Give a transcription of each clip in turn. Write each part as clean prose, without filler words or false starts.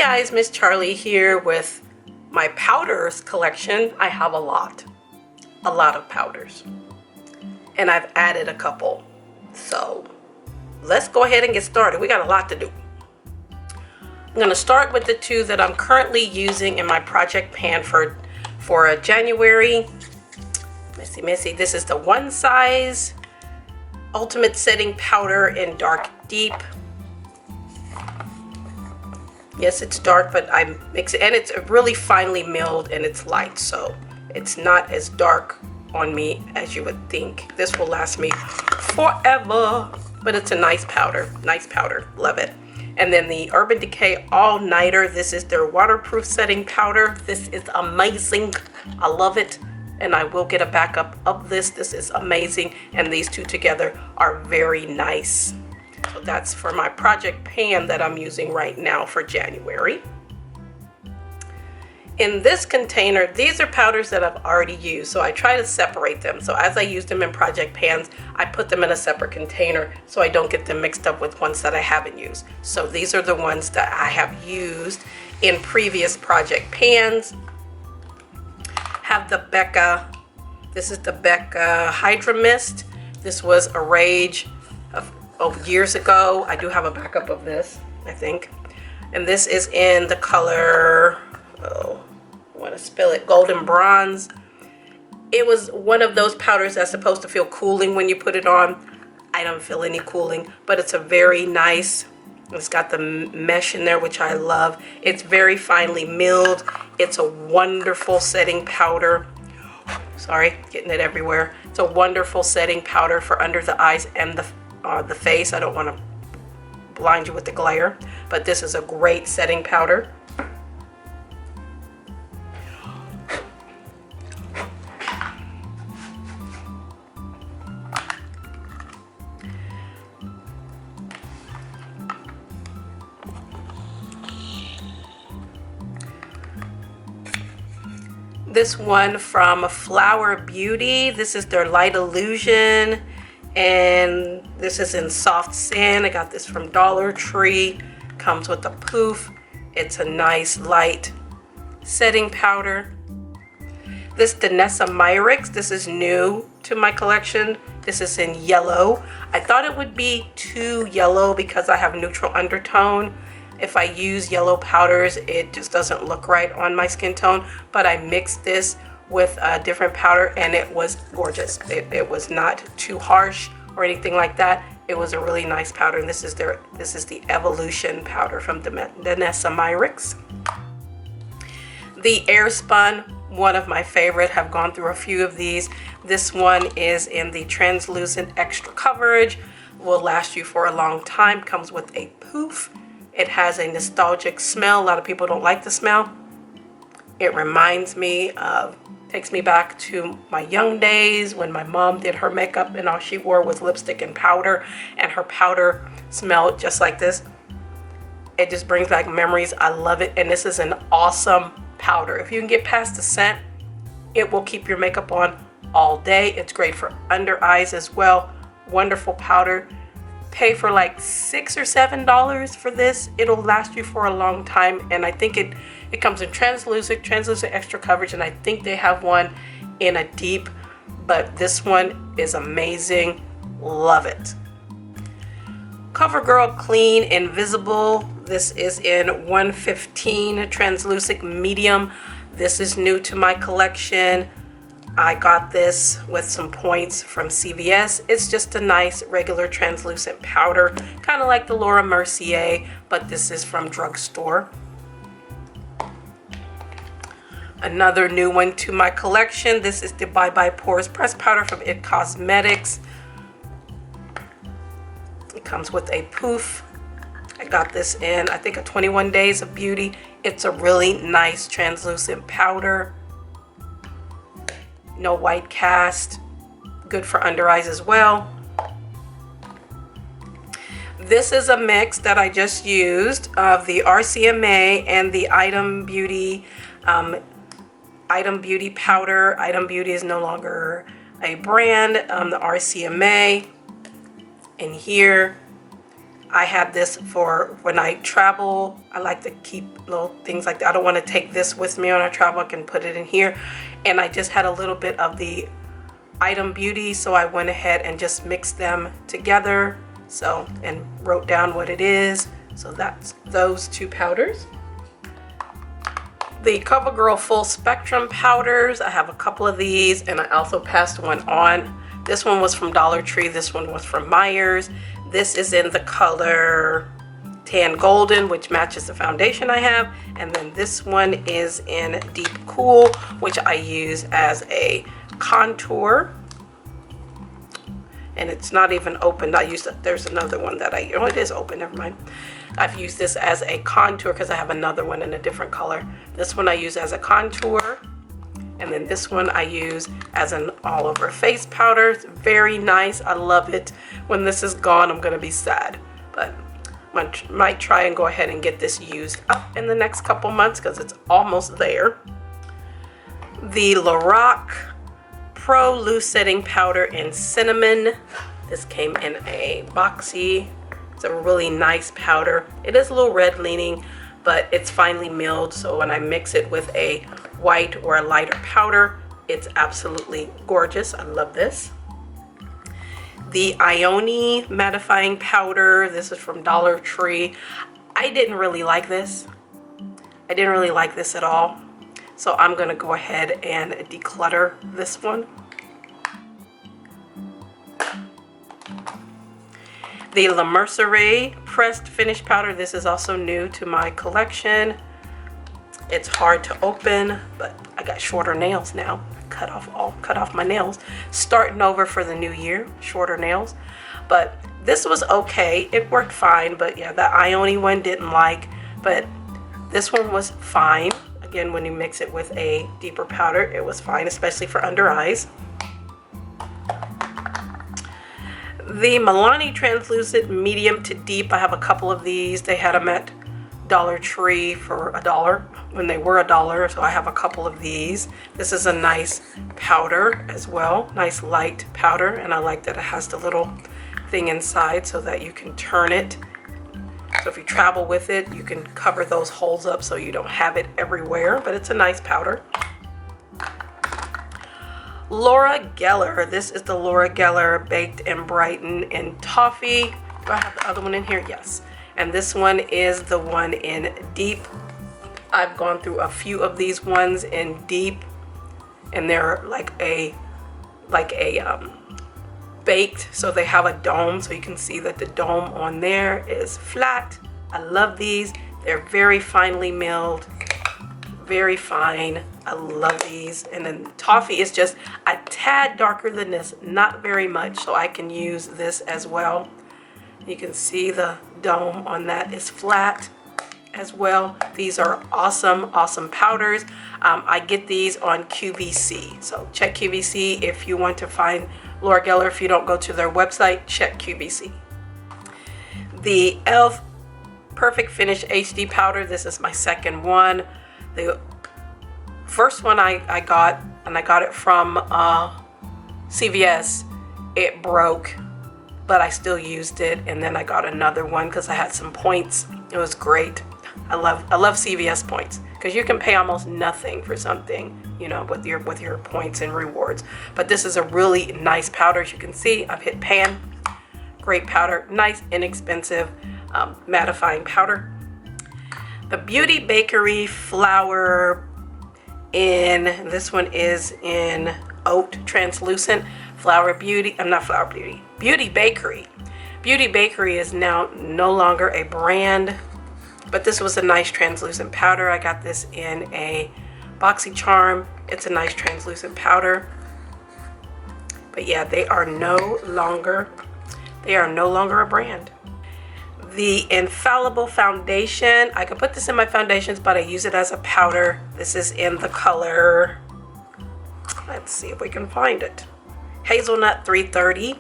guys, Miss Charlie here with my powders collection. I have a lot of powders, and I've added a couple. So let's go ahead and get started. We got a lot to do. I'm going to start with the two that I'm currently using in my project pan for January. Missy. This is the One Size Ultimate Setting Powder in Dark Deep. Yes, it's dark, but I mix it, and it's really finely milled and it's light, so it's not as dark on me as you would think. This will last me forever, but it's a nice powder, love it. And then the Urban Decay All Nighter. This is their waterproof setting powder. This is amazing. I love it, and I will get a backup of this. This is amazing, and these two together are very nice. So that's for my project pan that I'm using right now for January. In this container, these are powders that I've already used, so I try to separate them. So as I use them in project pans, I put them in a separate container so I don't get them mixed up with ones that I haven't used. So these are the ones that I have used in previous project pans. Have the Becca, this is the Becca Hydra Mist. This was a rage of years ago. I do have a backup of this, I think. And this is in the color, I want to spill it, Golden Bronze. It was one of those powders that's supposed to feel cooling when you put it on. I don't feel any cooling, but it's a very nice, it's got the mesh in there, which I love. It's very finely milled. It's a wonderful setting powder. Sorry, getting it everywhere. It's a wonderful setting powder for under the eyes and the face. I don't want to blind you with the glare, but this is a great setting powder. This one from Flower Beauty. This is their Light Illusion, and this is in Soft Sand. I got this from Dollar Tree. Comes with a poof. It's a nice light setting powder. This Danessa Myricks, this is new to my collection. This is in yellow. I thought it would be too yellow because I have neutral undertone. If I use yellow powders, it just doesn't look right on my skin tone, but I mixed this with a different powder and it was gorgeous. It was not too harsh or anything like that. It was a really nice powder, and this is the Evolution powder from Danessa Myricks. The Airspun, one of my favorite, have gone through a few of these. This one is in the Translucent Extra Coverage, will last you for a long time, comes with a poof. It has a nostalgic smell. A lot of people don't like the smell. It reminds me of, takes me back to my young days when my mom did her makeup and all she wore was lipstick and powder, and her powder smelled just like this. It just brings back memories. I love it, and this is an awesome powder. If you can get past the scent, it will keep your makeup on all day. It's great for under eyes as well. Wonderful powder. Pay for like $6 or $7 for this. It'll last you for a long time, and I think it comes in translucent extra coverage, and I think they have one in a deep, but this one is amazing. Love it. CoverGirl Clean Invisible. This is in 115 translucent medium. This is new to my collection. I got this with some points from CVS. It's just a nice regular translucent powder, kind of like the Laura Mercier, but this is from drugstore. Another new one to my collection. This is the Bye Bye Pores Press Powder from IT Cosmetics. It comes with a poof. I got this in, I think, a 21 Days of Beauty. It's a really nice translucent powder. No white cast, good for under eyes as well. This is a mix that I just used of the RCMA and the Item Beauty powder. Item Beauty is no longer a brand. The RCMA in here. I had this for when I travel. I like to keep little things like that. I don't want to take this with me when I travel. I can put it in here. And I just had a little bit of the Item Beauty, so I went ahead and just mixed them together. So, and wrote down what it is. So that's those two powders. The CoverGirl Full Spectrum powders, I have a couple of these, and I also passed one on. This one was from Dollar Tree, this one was from Myers. This is in the color Tan Golden, which matches the foundation I have. And then this one is in Deep Cool, which I use as a contour. And it's not even opened. There's another one that it is open, never mind. I've used this as a contour because I have another one in a different color. This one I use as a contour. And then this one I use as an all over face powder. It's very nice. I love it. When this is gone, I'm going to be sad. But I might try and go ahead and get this used up in the next couple months because it's almost there. The Lorac Pro Loose Setting Powder in Cinnamon. This came in a boxy. It's a really nice powder. It is a little red leaning, but it's finely milled. So when I mix it with a white or a lighter powder, it's absolutely gorgeous. I love this. The Ione mattifying powder. This is from Dollar Tree. I didn't really like this. I didn't really like this at all. So I'm gonna go ahead and declutter this one. The La Mercerie Pressed Finish Powder. This is also new to my collection. It's hard to open, but I got shorter nails now. Cut off my nails. Starting over for the new year, shorter nails. But this was okay. It worked fine, but yeah, the Ione one didn't like, but this one was fine. Again, when you mix it with a deeper powder, it was fine, especially for under eyes. The Milani Translucent Medium to Deep. I have a couple of these. They had them at Dollar Tree for $1 when they were $1, so I have a couple of these. This is a nice powder as well, nice light powder, and I like that it has the little thing inside so that you can turn it. So if you travel with it, you can cover those holes up so you don't have it everywhere, but it's a nice powder. Laura Geller. This is the Laura Geller Baked and Brighten in Toffee. Do I have the other one in here? Yes. And this one is the one in Deep. I've gone through a few of these ones in Deep, and they're like a baked, so they have a dome, so you can see that the dome on there is flat. I love these. They're very finely milled, very fine. I love these. And then Toffee is just a tad darker than this, not very much, so I can use this as well. You can see the dome on that is flat as well. These are awesome powders. I get these on QVC, so check QVC if you want to find Laura Geller. If you don't go to their website, check QVC. The e.l.f. Perfect Finish HD powder. This is my second one. The first one I got, and I got it from CVS. It broke, but I still used it, and then I got another one because I had some points. It was great. I love CVS points because you can pay almost nothing for something, you know, with your points and rewards. But this is a really nice powder. As you can see, I've hit pan. Great powder, nice, inexpensive, mattifying powder. The Beauty Bakery Flour in, this one is in Oat Translucent. Beauty Bakery. Beauty Bakery is now no longer a brand, but this was a nice translucent powder. I got this in a BoxyCharm. It's a nice translucent powder. But yeah, they are no longer a brand. The Infallible Foundation. I could put this in my foundations, but I use it as a powder. This is in the color, let's see if we can find it, Hazelnut 330.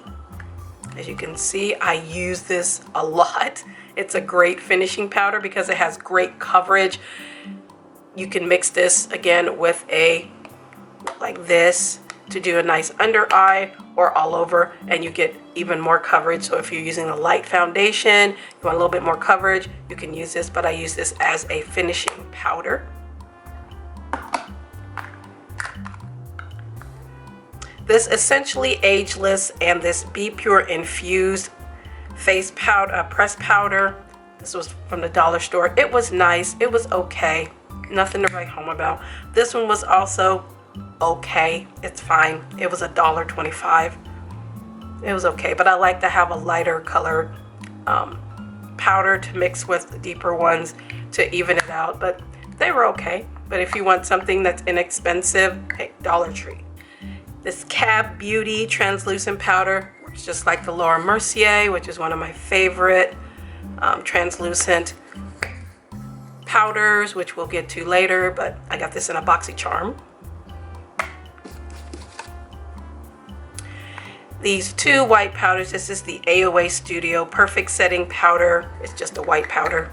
As you can see, I use this a lot. It's a great finishing powder because it has great coverage. You can mix this again with a, like this, to do a nice under eye or all over, and you get even more coverage. So if you're using a light foundation, you want a little bit more coverage, you can use this, but I use this as a finishing powder. This Essentially Ageless and this Be Pure Infused face powder, press powder. This was from the dollar store. It was nice. It was okay. Nothing to write home about. This one was also okay. It's fine. It was $1.25. It was okay, but I like to have a lighter colored powder to mix with the deeper ones to even it out, but they were okay. But if you want something that's inexpensive, hey, Dollar Tree. This Cab Beauty translucent powder works just like the Laura Mercier, which is one of my favorite translucent powders, which we'll get to later, but I got this in a BoxyCharm. These two white powders, this is the AOA Studio Perfect Setting Powder. It's just a white powder,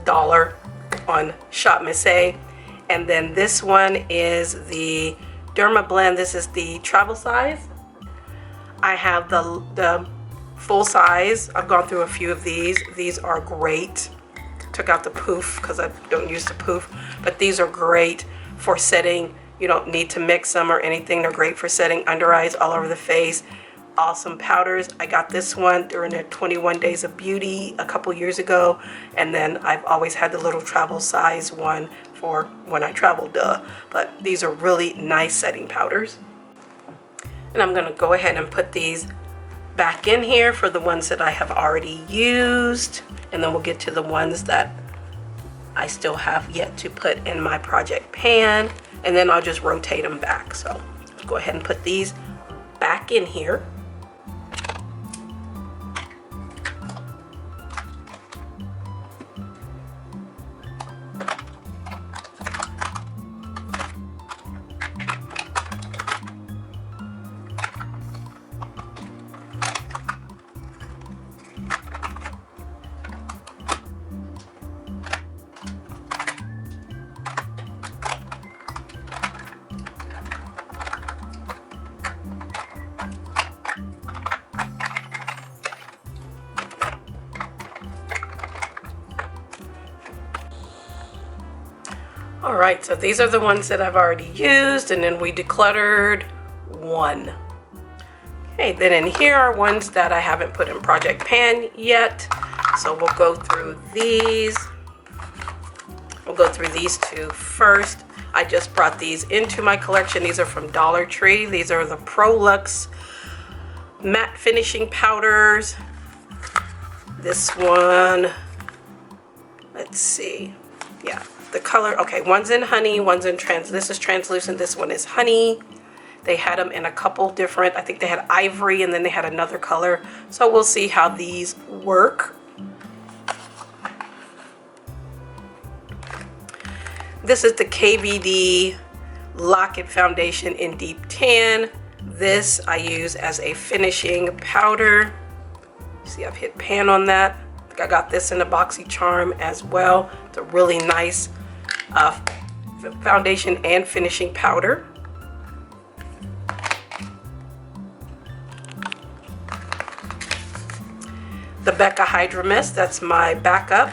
$1 on Shop Miss A. And then this one is the Derma Blend. This is the travel size. I have the full size. I've gone through a few of these. These are great. Took out the poof because I don't use the poof, but these are great for setting. You don't need to mix them or anything. They're great for setting under eyes all over the face. Awesome powders. I got this one during their 21 Days of Beauty a couple years ago, and then I've always had the little travel size one for when I travel, but these are really nice setting powders. And I'm going to go ahead and put these back in here for the ones that I have already used, and then we'll get to the ones that I still have yet to put in my project pan, and then I'll just rotate them back. So let's go ahead and put these back in here. Alright, so these are the ones that I've already used, and then we decluttered one. Okay, then in here are ones that I haven't put in Project Pan yet. So we'll go through these. We'll go through these two first. I just brought these into my collection. These are from Dollar Tree. These are the Prolux matte finishing powders. This one, let's see. Yeah. The color, okay, one's in honey, one's in this is translucent, this one is honey. They had them in a couple different, I think they had ivory, and then they had another color. So we'll see how these work. This is the KVD Lock-It Foundation in Deep Tan. This I use as a finishing powder. See, I've hit pan on that. I got this in a BoxyCharm as well. It's a really nice foundation and finishing powder. The Becca Hydra Mist, that's my backup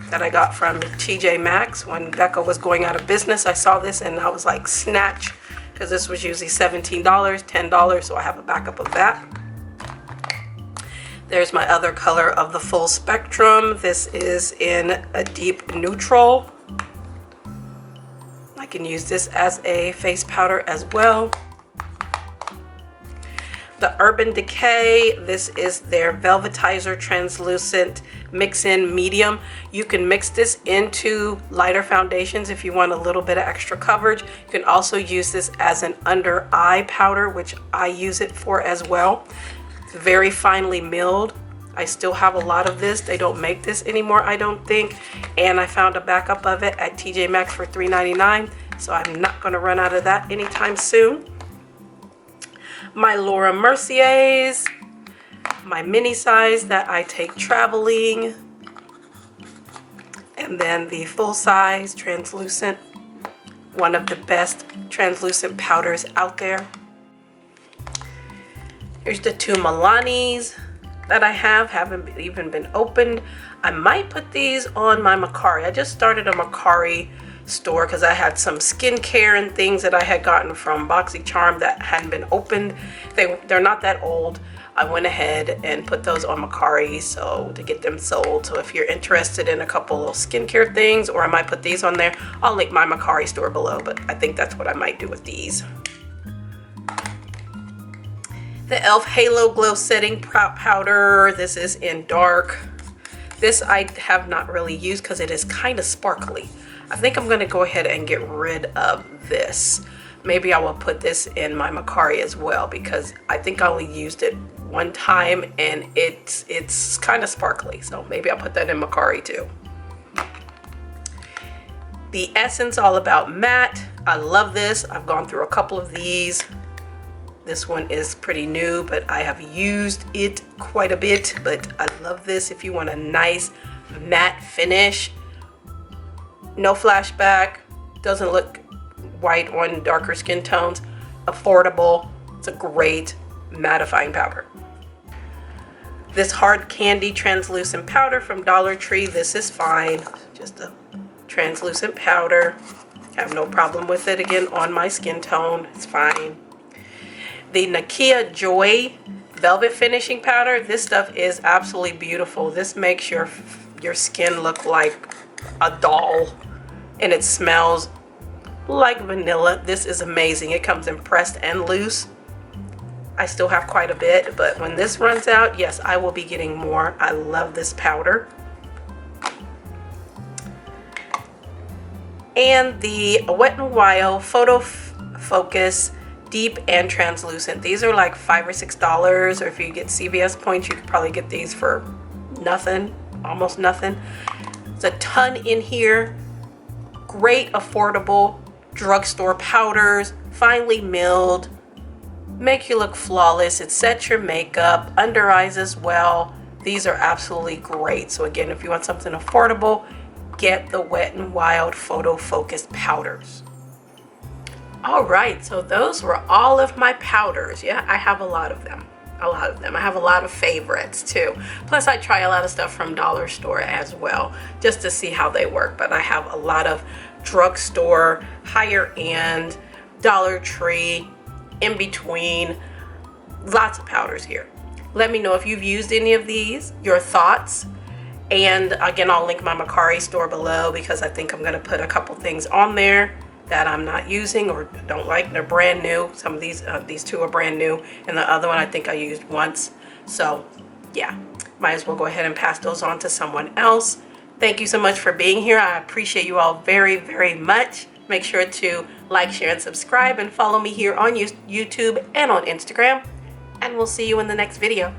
that I got from TJ Maxx. When Becca was going out of business, I saw this and I was like, snatch, because this was usually $17, $10, so I have a backup of that. There's my other color of the full spectrum. This is in a deep neutral. I can use this as a face powder as well. The Urban Decay, this is their Velvetizer Translucent Mix-In Medium. You can mix this into lighter foundations if you want a little bit of extra coverage. You can also use this as an under eye powder, which I use it for as well. It's very finely milled. I still have a lot of this. They don't make this anymore, I don't think. And I found a backup of it at TJ Maxx for $3.99. So I'm not going to run out of that anytime soon. My Laura Merciers, my mini size that I take traveling, and then the full size translucent one of the best translucent powders out there. Here's the two Milanis that I haven't even been opened. I might put these on my Macari. I just started a Macari store because I had some skincare and things that I had gotten from BoxyCharm that hadn't been opened. They're not that old. I went ahead and put those on Macari so to get them sold. So if you're interested in a couple of skincare things, or I might put these on there, I'll link my Macari store below, but I think that's what I might do with these. The e.l.f. Halo Glow Setting Powder. This is in dark. This I have not really used because it is kind of sparkly. I think I'm going to go ahead and get rid of this. Maybe I will put this in my Macari as well because I think I only used it one time and it's kind of sparkly. So maybe I'll put that in Macari too. The Essence All About Matte. I love this. I've gone through a couple of these. This one is pretty new, but I have used it quite a bit. But I love this if you want a nice matte finish. No flashback. Doesn't look white on darker skin tones. Affordable. It's a great mattifying powder. This Hard Candy Translucent Powder from Dollar Tree. This is fine. Just a translucent powder. I have no problem with it again on my skin tone. It's fine. The Nakia Joy Velvet Finishing Powder. This stuff is absolutely beautiful. This makes your skin look like a doll, and it smells like vanilla. This is amazing. It comes in pressed and loose. I still have quite a bit, but when this runs out, yes, I will be getting more. I love this powder. And the Wet n Wild Photo Focus Deep and Translucent. These are like $5 or $6, or if you get CVS points, you could probably get these for nothing, almost nothing. There's a ton in here. Great affordable drugstore powders, finely milled, make you look flawless. It sets your makeup, under eyes as well. These are absolutely great. So again, if you want something affordable, get the Wet n Wild Photo Focus powders. All right, so those were all of my powders. Yeah, I have a lot of them. I have a lot of favorites too. Plus I try a lot of stuff from Dollar Store as well, just to see how they work. But I have a lot of drugstore, higher end, Dollar Tree, in between, lots of powders here. Let me know if you've used any of these, your thoughts. And again, I'll link my Macari store below because I think I'm gonna put a couple things on there that I'm not using or don't like. They're brand new. Some of these two are brand new, and the other one I think I used once. So yeah, might as well go ahead and pass those on to someone else. Thank you so much for being here. I appreciate you all very, very much. Make sure to like, share, and subscribe, and follow me here on YouTube and on Instagram. And we'll see you in the next video.